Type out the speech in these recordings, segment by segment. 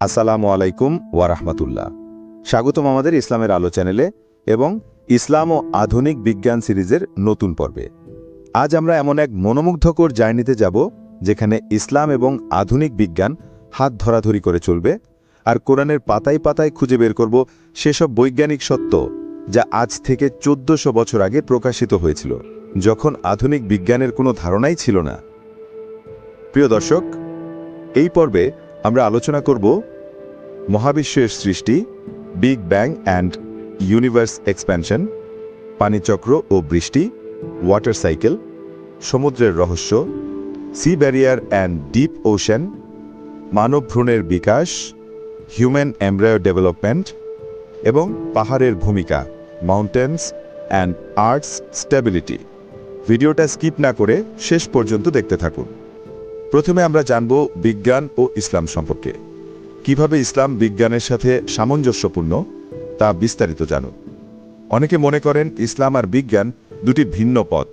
আসসালামু আলাইকুম ওয়ারাহমাতুল্লাহ। স্বাগতম আমাদের ইসলামের আলো চ্যানেলে এবং ইসলাম ও আধুনিক বিজ্ঞান সিরিজের নতুন পর্বে। আজ আমরা এমন এক মনোমুগ্ধকর জার্নিতে যাব যেখানে ইসলাম এবং আধুনিক বিজ্ঞান হাত ধরাধরি করে চলবে, আর কোরআনের পাতায় পাতায় খুঁজে বের করব সেসব বৈজ্ঞানিক সত্য যা আজ থেকে 1400 বছর আগে প্রকাশিত হয়েছিল, যখন আধুনিক বিজ্ঞানের কোনো ধারণাই ছিল না। প্রিয় দর্শক, এই পর্বে আমরা আলোচনা করব মহাবিশ্বের সৃষ্টি, big bang and universe expansion, পানিচক্র ও বৃষ্টি, ওয়াটার সাইকেল, সমুদ্রের রহস্য, sea barrier and deep ocean, মানব ভ্রূণের বিকাশ, হিউম্যান এমব্রায়ো ডেভেলপমেন্ট এবং পাহাড়ের ভূমিকা, মাউন্টেন্স অ্যান্ড আর্থস স্টেবিলিটি। ভিডিওটা স্কিপ না করে শেষ পর্যন্ত দেখতে থাকুন। প্রথমে আমরা জানব বিজ্ঞান ও ইসলাম সম্পর্কে। কিভাবে ইসলাম বিজ্ঞানের সাথে সামঞ্জস্যপূর্ণ তা বিস্তারিত জানুন। অনেকে মনে করেন ইসলাম আর বিজ্ঞান দুটি ভিন্ন পথ,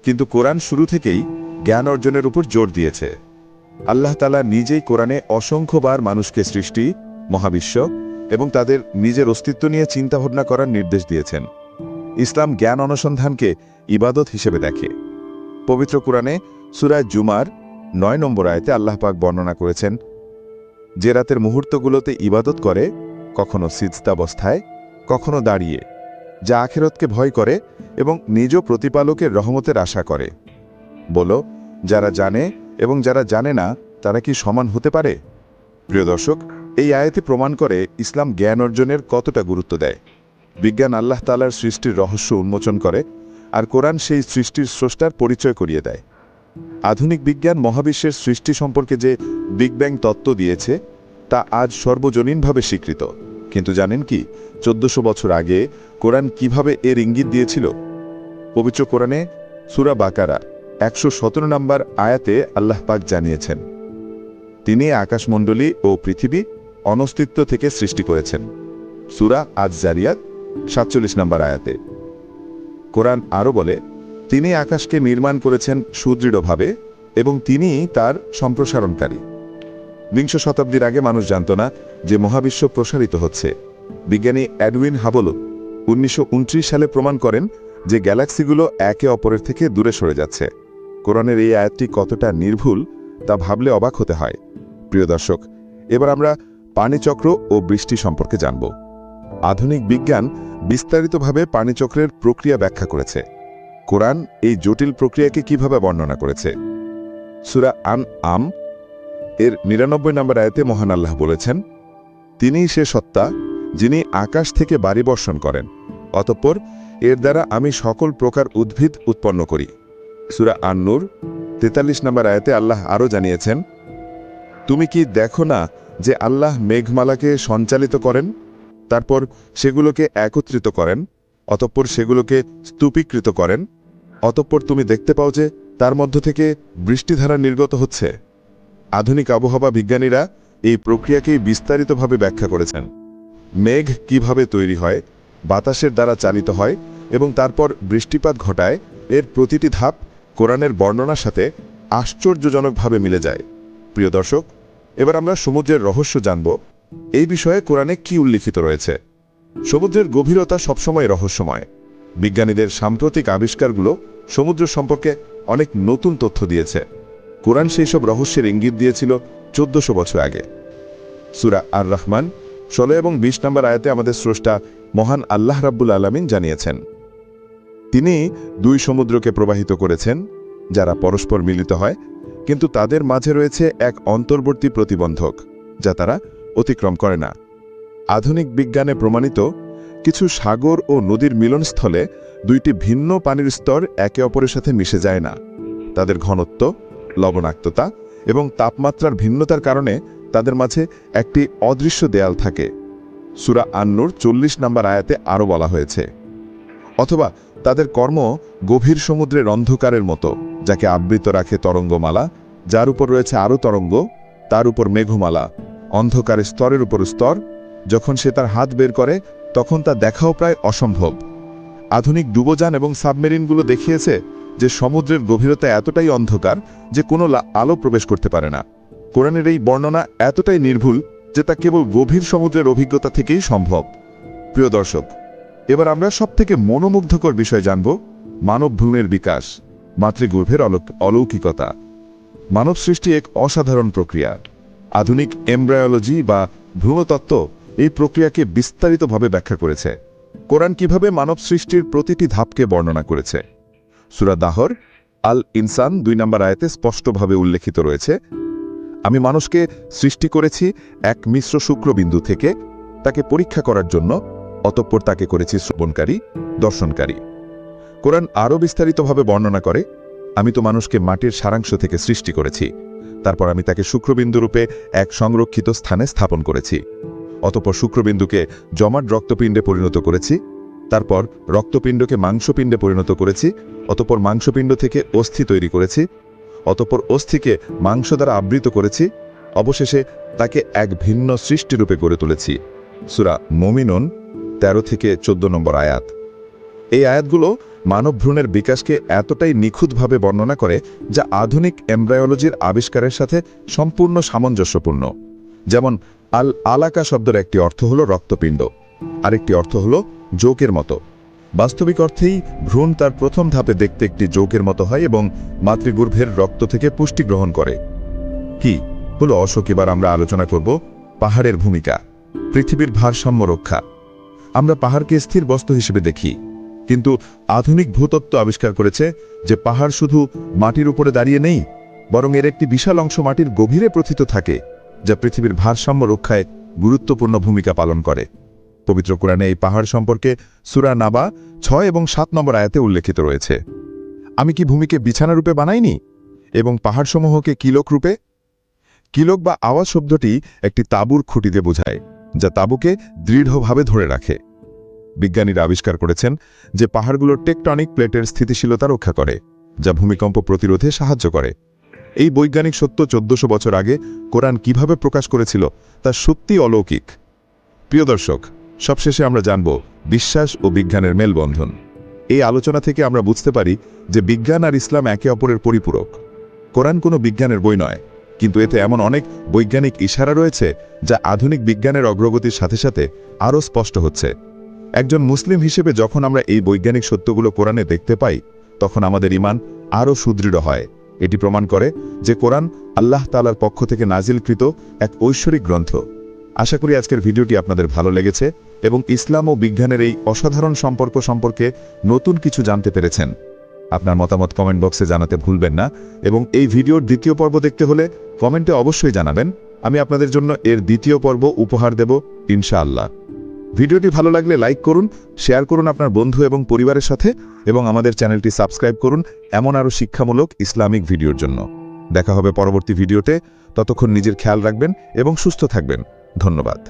কিন্তু কোরআন শুরু থেকেই জ্ঞান অর্জনের উপর জোর দিয়েছে। আল্লাহ তাআলা নিজেই কোরআনে অসংখ্যবার মানুষকে সৃষ্টি, মহাবিশ্ব এবং তাদের নিজের অস্তিত্ব নিয়ে চিন্তাভাবনা করার নির্দেশ দিয়েছেন। ইসলাম জ্ঞান অনুসন্ধানকে ইবাদত হিসেবে দেখে। পবিত্র কোরআনে সূরা জুমার 9 নম্বর আয়াতে আল্লাহ পাক বর্ণনা করেছেন, যে রাতের মুহূর্তগুলোতে ইবাদত করে, কখনো সিজদাবস্থায়, কখনো দাঁড়িয়ে, যা আখিরাতকে ভয় করে এবং নিজ প্রতিপালকের রহমতের আশা করে। বলো, যারা জানে এবং যারা জানে না তারা কি সমান হতে পারে? প্রিয় দর্শক, এই আয়াতে প্রমাণ করে ইসলাম জ্ঞান অর্জনের কতটা গুরুত্ব দেয়। বিজ্ঞান আল্লাহ তাআলার সৃষ্টির রহস্য উন্মোচন করে, আর কোরআন সেই সৃষ্টির স্রষ্টার পরিচয় করিয়ে দেয়। আধুনিক বিজ্ঞান মহাবিশ্বের সৃষ্টি সম্পর্কে যে বিগ ব্যাং তত্ত্ব দিয়েছে তা আজ সর্বজনীনভাবে স্বীকৃত। কিন্তু জানেন কি 1400 বছর আগে কোরআন কিভাবে এর ইঙ্গিত দিয়েছিল? পবিত্র কোরআনে সূরা বাকারা 117 নম্বর আয়াতে আল্লাহ পাক জানিয়েছেন, তিনি আকাশমণ্ডলী ও পৃথিবী অনস্তিত্ব থেকে সৃষ্টি করেছেন। সূরা আজ-জারিয়াত 47 নম্বর আয়াতে কোরআন আরও বলে, তিনি আকাশকে নির্মাণ করেছেন সুদৃঢ়ভাবে এবং তিনি তার সম্প্রসারণকারী। বিংশ শতাব্দীর আগে মানুষ জানত না যে মহাবিশ্ব প্রসারিত হচ্ছে। বিজ্ঞানী এডউইন হাবল 1929 সালে প্রমাণ করেন যে গ্যালাক্সিগুলো একে অপরের থেকে দূরে সরে যাচ্ছে। কোরআনের এই আয়াতটি কতটা নির্ভুল তা ভাবলে অবাক হতে হয়। প্রিয় দর্শক, এবার আমরা পানিচক্র ও বৃষ্টি সম্পর্কে জানব। আধুনিক বিজ্ঞান বিস্তারিতভাবে পানিচক্রের প্রক্রিয়া ব্যাখ্যা করেছে। কোরআন এই জটিল প্রক্রিয়াকে কিভাবে বর্ণনা করেছে? সূরা আনআম এর 99 নম্বর আয়াতে মহান আল্লাহ বলেছেন, তিনিই সে সত্তা যিনি আকাশ থেকে বাড়ি বর্ষণ করেন, অতঃপর এর দ্বারা আমি সকল প্রকার উদ্ভিদ উৎপন্ন করি। সূরা আন-নূর 43 নম্বর আয়াতে আল্লাহ আরও জানিয়েছেন, তুমি কি দেখো না যে আল্লাহ মেঘমালাকে সঞ্চালিত করেন, তারপর সেগুলোকে একত্রিত করেন, অতঃপর সেগুলোকে স্তূপীকৃত করেন, অতঃপর তুমি দেখতে পাও যে তার মধ্য থেকে বৃষ্টিধারা নির্গত হচ্ছে। আধুনিক আবহাওয়া বিজ্ঞানীরা এই প্রক্রিয়াকেই বিস্তারিতভাবে ব্যাখ্যা করেছেন। মেঘ কিভাবে তৈরি হয়, বাতাসের দ্বারা চালিত হয় এবং তারপর বৃষ্টিপাত ঘটায়, এর প্রতিটি ধাপ কোরআনের বর্ণনার সাথে আশ্চর্যজনকভাবে মিলে যায়। প্রিয় দর্শক, এবার আমরা সমুদ্রের রহস্য জানব। এই বিষয়ে কোরআনে কি উল্লিখিত রয়েছে? সমুদ্রের গভীরতা সবসময় রহস্যময়। বিজ্ঞানীদের সাম্প্রতিক আবিষ্কারগুলো সমুদ্র সম্পর্কে অনেক নতুন তথ্য দিয়েছে। কোরআন সেই সব রহস্যের ইঙ্গিত দিয়েছিল 1400 বছর আগে। সূরা আর রহমান 16 এবং 20 নম্বর আয়াতে আমাদের স্রষ্টা মহান আল্লাহ রাব্বুল আলামিন জানিয়েছেন, তিনি দুই সমুদ্রকে প্রবাহিত করেছেন যারা পরস্পর মিলিত হয়, কিন্তু তাদের মাঝে রয়েছে এক অন্তর্বর্তী প্রতিবন্ধক যা তারা অতিক্রম করে না। আধুনিক বিজ্ঞানে প্রমাণিত, কিছু সাগর ও নদীর মিলনস্থলে দুইটি ভিন্ন পানির স্তর একে অপরের সাথে মিশে যায় না। তাদের ঘনত্ব, লবণাক্ততা এবং তাপমাত্রার ভিন্নতার কারণে তাদের মাঝে একটি অদৃশ্য দেয়াল থাকে। সূরা আন-নূর 40 নম্বর আয়াতে আরও বলা হয়েছে, অথবা তাদের কর্ম গভীর সমুদ্রের অন্ধকারের মতো, যাকে আবৃত রাখে তরঙ্গমালা, যার উপর রয়েছে আরও তরঙ্গ, তার উপর মেঘমালা, অন্ধকারের স্তরের উপর স্তর। যখন সে তার হাত বের করে তখন তা দেখাও প্রায় অসম্ভব। আধুনিক ডুবোযান এবং সাবমেরিনগুলো দেখিয়েছে যে সমুদ্রের গভীরতা এতটাই অন্ধকার যে কোনো আলো প্রবেশ করতে পারে না। কোরআনের এই বর্ণনা এতটাই নির্ভুল যে তা কেবল গভীর সমুদ্রের অভিজ্ঞতা থেকেই সম্ভব। প্রিয় দর্শক, এবার আমরা সবথেকে মনোমুগ্ধকর বিষয় জানব, মানব ভ্রূণের বিকাশ, মাতৃগর্ভের অলৌকিকতা। মানব সৃষ্টি এক অসাধারণ প্রক্রিয়া। আধুনিক এমব্রায়োলজি বা ভ্রূণতত্ত্ব এই প্রক্রিয়াকে বিস্তারিতভাবে ব্যাখ্যা করেছে। কোরআন কিভাবে মানব সৃষ্টির প্রতিটি ধাপকে বর্ণনা করেছে। সূরা দাহর আল ইনসান 2 নম্বর আয়াতে স্পষ্টভাবে উল্লেখিত রয়েছে, আমি মানুষকে সৃষ্টি করেছি এক মিশ্র শুক্রবিন্দু থেকে, তাকে পরীক্ষা করার জন্য, অতঃপর তাকে করেছি শ্রবণকারী, দর্শনকারী। কোরআন আরও বিস্তারিতভাবে বর্ণনা করে, আমি তো মানুষকে মাটির সারাংশ থেকে সৃষ্টি করেছি, তারপর আমি তাকে শুক্রবিন্দুরূপে এক সংরক্ষিত স্থানে স্থাপন করেছি, অতঃপর শুক্রবিন্দুকে জমাট রক্তপিণ্ডে পরিণত করেছি, তারপর রক্তপিণ্ডকে মাংসপিণ্ডে পরিণত করেছি, অতঃপর মাংসপিণ্ড থেকে অস্থি তৈরি করেছি, অতঃপর অস্থিকে মাংস দ্বারা আবৃত করেছি, অবশেষে তাকে এক ভিন্ন সৃষ্টিরূপে গড়ে তুলেছি। সূরা মুমিনুন 13 থেকে 14 নম্বর আয়াত। এই আয়াতগুলো মানব ভ্রূণের বিকাশকে এতটাই নিখুঁতভাবে বর্ণনা করে, যা আধুনিক এমব্রায়োলজির আবিষ্কারের সাথে সম্পূর্ণ সামঞ্জস্যপূর্ণ। যেমন আল আলাকা শব্দের একটি অর্থ হল রক্তপিণ্ড, আরেকটি অর্থ হল যৌগের মতো। বাস্তবিক অর্থেই ভ্রূণ তার প্রথম ধাপে দেখতে একটি যৌগের মতো হয় এবং মাতৃগর্ভের রক্ত থেকে পুষ্টি গ্রহণ করে। কি হলো অশোক? এবার আমরা আলোচনা করব পাহাড়ের ভূমিকা, পৃথিবীর ভারসাম্য রক্ষা। আমরা পাহাড়কে স্থির বস্তু হিসেবে দেখি, কিন্তু আধুনিক ভূতত্ত্ব আবিষ্কার করেছে যে পাহাড় শুধু মাটির উপরে দাঁড়িয়ে নেই, বরং এর একটি বিশাল অংশ মাটির গভীরে প্রথিত থাকে, যা পৃথিবীর ভারসাম্য রক্ষায় গুরুত্বপূর্ণ ভূমিকা পালন করে। পবিত্র কোরআনে এই পাহাড় সম্পর্কে সূরা নাবা 6 এবং 7 নম্বর আয়াতে উল্লেখিত রয়েছে, আমি কি ভূমিকে বিছানা রূপে বানাইনি এবং পাহাড়সমূহকে কিলক রূপে? কিলক বা আওয়াজ শব্দটি একটি তাঁবুর খুঁটিতে বোঝায়, যা তাঁবুকে দৃঢ়ভাবে ধরে রাখে। বিজ্ঞানীরা আবিষ্কার করেছেন যে পাহাড়গুলোর টেকটনিক প্লেটের স্থিতিশীলতা রক্ষা করে, যা ভূমিকম্প প্রতিরোধে সাহায্য করে। এই বৈজ্ঞানিক সত্য 1400 বছর আগে কোরআন কিভাবে প্রকাশ করেছিল তা সত্যি অলৌকিক। প্রিয় দর্শক, সবশেষে আমরা জানব বিশ্বাস ও বিজ্ঞানের মেলবন্ধন। এই আলোচনা থেকে আমরা বুঝতে পারি যে বিজ্ঞান আর ইসলাম একে অপরের পরিপূরক। কোরআন কোনো বিজ্ঞানের বই নয়, কিন্তু এতে এমন অনেক বৈজ্ঞানিক ইশারা রয়েছে যা আধুনিক বিজ্ঞানের অগ্রগতির সাথে সাথে আরও স্পষ্ট হচ্ছে। একজন মুসলিম হিসেবে যখন আমরা এই বৈজ্ঞানিক সত্যগুলো কোরআনে দেখতে পাই, তখন আমাদের ঈমান আরও সুদৃঢ় হয়। এটি প্রমাণ করে যে কোরআন আল্লাহ তাআলার পক্ষ থেকে নাজিলকৃত এক ঐশ্বরিক গ্রন্থ। আশা করি আজকের ভিডিওটি আপনাদের ভালো লেগেছে এবং ইসলাম ও বিজ্ঞানের এই অসাধারণ সম্পর্ক সম্পর্কে নতুন কিছু জানতে পেরেছেন। আপনার মতামত কমেন্ট বক্সে জানাতে ভুলবেন না এবং এই ভিডিওর দ্বিতীয় পর্ব দেখতে হলে কমেন্টে অবশ্যই জানাবেন। আমি আপনাদের জন্য এর দ্বিতীয় পর্ব উপহার দেব ইনশাআল্লাহ। ভিডিওটি ভালো লাগলে লাইক করুন, শেয়ার করুন আপনার বন্ধু এবং পরিবারের সাথে, এবং আমাদের চ্যানেলটি সাবস্ক্রাইব করুন এমন আরও শিক্ষামূলক ইসলামিক ভিডিওর জন্য। দেখা হবে পরবর্তী ভিডিওতে। ততক্ষণ নিজের খেয়াল রাখবেন এবং সুস্থ থাকবেন। ধন্যবাদ।